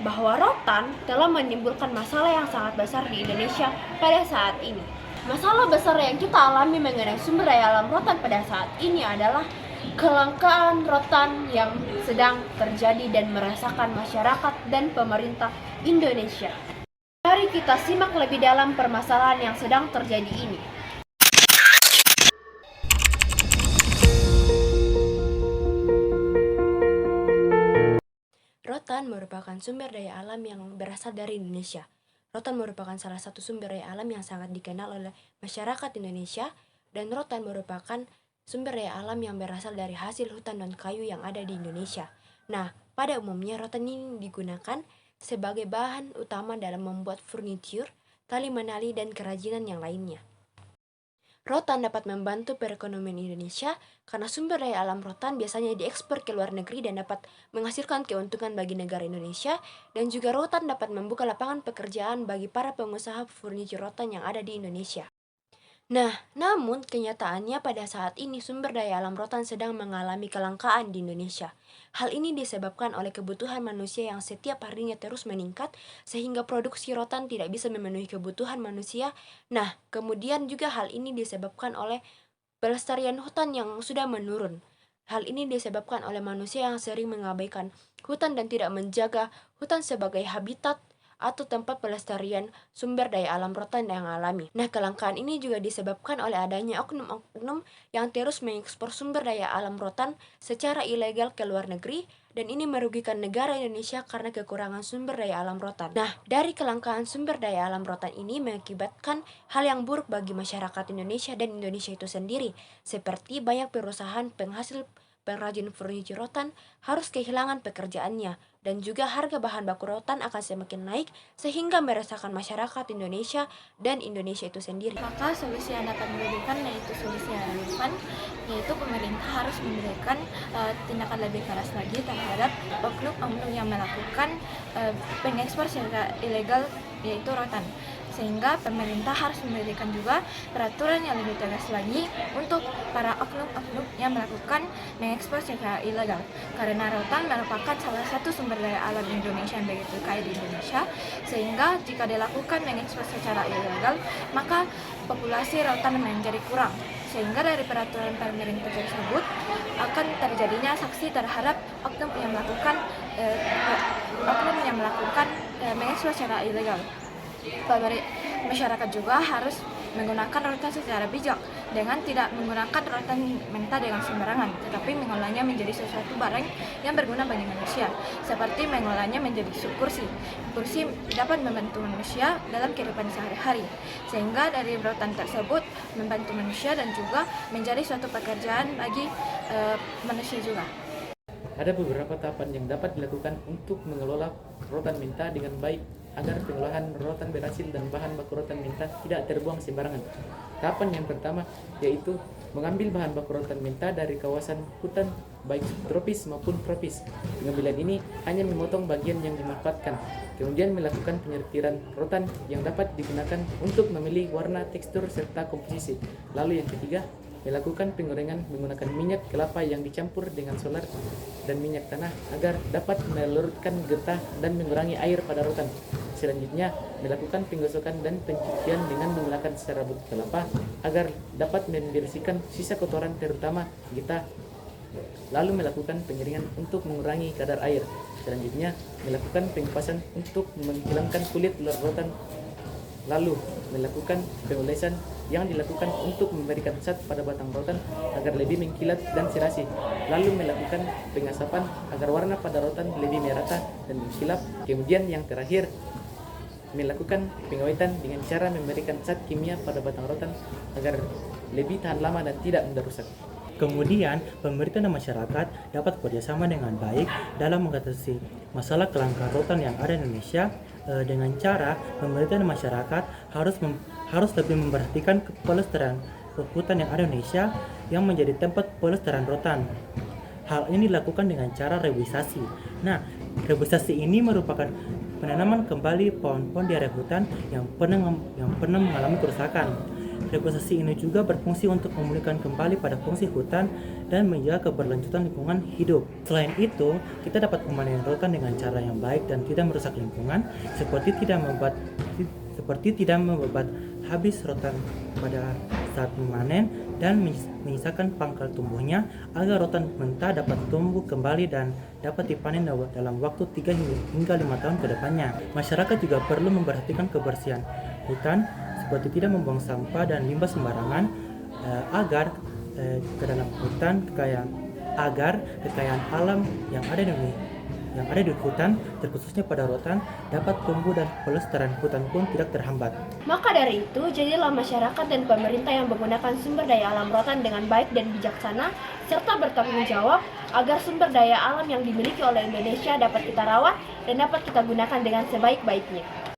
bahwa rotan telah menimbulkan masalah yang sangat besar di Indonesia pada saat ini. Masalah besar yang kita alami mengenai sumber daya alam rotan pada saat ini adalah kelangkaan rotan yang sedang terjadi dan merasakan masyarakat dan pemerintah Indonesia. Mari kita simak lebih dalam permasalahan yang sedang terjadi ini. Rotan merupakan sumber daya alam yang berasal dari Indonesia. Rotan merupakan salah satu sumber daya alam yang sangat dikenal oleh masyarakat Indonesia, dan rotan merupakan sumber daya alam yang berasal dari hasil hutan dan kayu yang ada di Indonesia. Nah, pada umumnya rotan ini digunakan sebagai bahan utama dalam membuat furnitur, tali menali, dan kerajinan yang lainnya. Rotan dapat membantu perekonomian Indonesia karena sumber daya alam rotan biasanya diekspor ke luar negeri dan dapat menghasilkan keuntungan bagi negara Indonesia, dan juga rotan dapat membuka lapangan pekerjaan bagi para pengusaha furnitur rotan yang ada di Indonesia. Nah, namun kenyataannya pada saat ini sumber daya alam rotan sedang mengalami kelangkaan di Indonesia. Hal ini disebabkan oleh kebutuhan manusia yang setiap harinya terus meningkat sehingga produksi rotan tidak bisa memenuhi kebutuhan manusia. Nah, kemudian juga hal ini disebabkan oleh pelestarian hutan yang sudah menurun. Hal ini disebabkan oleh manusia yang sering mengabaikan hutan dan tidak menjaga hutan sebagai habitat atau tempat pelestarian sumber daya alam rotan yang alami. Nah, kelangkaan ini juga disebabkan oleh adanya oknum-oknum yang terus mengekspor sumber daya alam rotan secara ilegal ke luar negeri, dan ini merugikan negara Indonesia karena kekurangan sumber daya alam rotan. Nah, dari kelangkaan sumber daya alam rotan ini mengakibatkan hal yang buruk bagi masyarakat Indonesia dan Indonesia itu sendiri, seperti banyak perusahaan penghasil pengrajin furnitur rotan harus kehilangan pekerjaannya, dan juga harga bahan baku rotan akan semakin naik sehingga meresahkan masyarakat Indonesia dan Indonesia itu sendiri. Maka solusi yang dapat diberikan yaitu solusi yang relevan, yaitu pemerintah harus memberikan tindakan lebih keras lagi terhadap oknum-oknum yang melakukan pengekspor secara ilegal yaitu rotan, sehingga pemerintah harus memberikan juga peraturan yang lebih tegas lagi untuk para oknum-oknum yang melakukan mengekspor secara ilegal, karena rotan merupakan salah satu sumber daya alam Indonesia yang begitu kaya di Indonesia, sehingga jika dilakukan mengekspor secara ilegal maka populasi rotan menjadi kurang, sehingga dari peraturan pemerintah tersebut akan terjadinya sanksi terhadap oknum yang melakukan mengekspor secara ilegal. Masyarakat juga harus menggunakan rotan secara bijak dengan tidak menggunakan rotan mentah dengan sembarangan, tetapi mengolahnya menjadi sesuatu barang yang berguna bagi manusia, seperti mengolahnya menjadi kursi. Kursi dapat membantu manusia dalam kehidupan sehari-hari, sehingga dari rotan tersebut membantu manusia dan juga menjadi suatu pekerjaan bagi manusia juga. Ada beberapa tahapan yang dapat dilakukan untuk mengelola rotan mentah dengan baik agar pengolahan rotan berhasil dan bahan baku rotan mentah tidak terbuang sembarangan. Tahapan yang pertama yaitu mengambil bahan baku rotan mentah dari kawasan hutan baik tropis maupun tropis. Pengambilan ini hanya memotong bagian yang dimanfaatkan, kemudian melakukan penyirtiran rotan yang dapat digunakan untuk memilih warna, tekstur, serta komposisi. Lalu yang ketiga, melakukan penggorengan menggunakan minyak kelapa yang dicampur dengan solar dan minyak tanah agar dapat melurutkan getah dan mengurangi air pada rotan. Selanjutnya, melakukan penggosokan dan pencucian dengan menggunakan serabut kelapa agar dapat membersihkan sisa kotoran terutama getah. Lalu melakukan pengeringan untuk mengurangi kadar air. Selanjutnya, melakukan pengupasan untuk menghilangkan kulit luar rotan. Lalu melakukan pengolesan yang dilakukan untuk memberikan cat pada batang rotan agar lebih mengkilat dan serasi. Lalu melakukan pengasapan agar warna pada rotan lebih merata dan mengkilap. Kemudian yang terakhir, melakukan pengawetan dengan cara memberikan cat kimia pada batang rotan agar lebih tahan lama dan tidak mudah rusak. Kemudian, pemerintah dan masyarakat dapat bekerjasama dengan baik dalam mengatasi masalah kelangkaan rotan yang ada di Indonesia dengan cara pemerintah dan masyarakat harus lebih memperhatikan pelestarian hutan yang ada di Indonesia yang menjadi tempat pelestarian rotan. Hal ini dilakukan dengan cara reboisasi. Nah, reboisasi ini merupakan penanaman kembali pohon-pohon di area hutan yang pernah mengalami kerusakan. Reforestasi ini juga berfungsi untuk memulihkan kembali pada fungsi hutan dan menjaga keberlanjutan lingkungan hidup. Selain itu, kita dapat memanen rotan dengan cara yang baik dan tidak merusak lingkungan, seperti tidak membuat habis rotan pada saat memanen dan menyisakan pangkal tumbuhnya agar rotan mentah dapat tumbuh kembali dan dapat dipanen dalam waktu 3 hingga 5 tahun ke depannya. Masyarakat juga perlu memperhatikan kebersihan hutan seperti tidak membuang sampah dan limbah sembarangan agar ke dalam hutan kekayaan alam yang ada di hutan, terkhususnya pada rotan, dapat tumbuh dan pelestarian hutan pun tidak terhambat. Maka dari itu, jadilah masyarakat dan pemerintah yang menggunakan sumber daya alam rotan dengan baik dan bijaksana, serta bertanggung jawab agar sumber daya alam yang dimiliki oleh Indonesia dapat kita rawat dan dapat kita gunakan dengan sebaik-baiknya.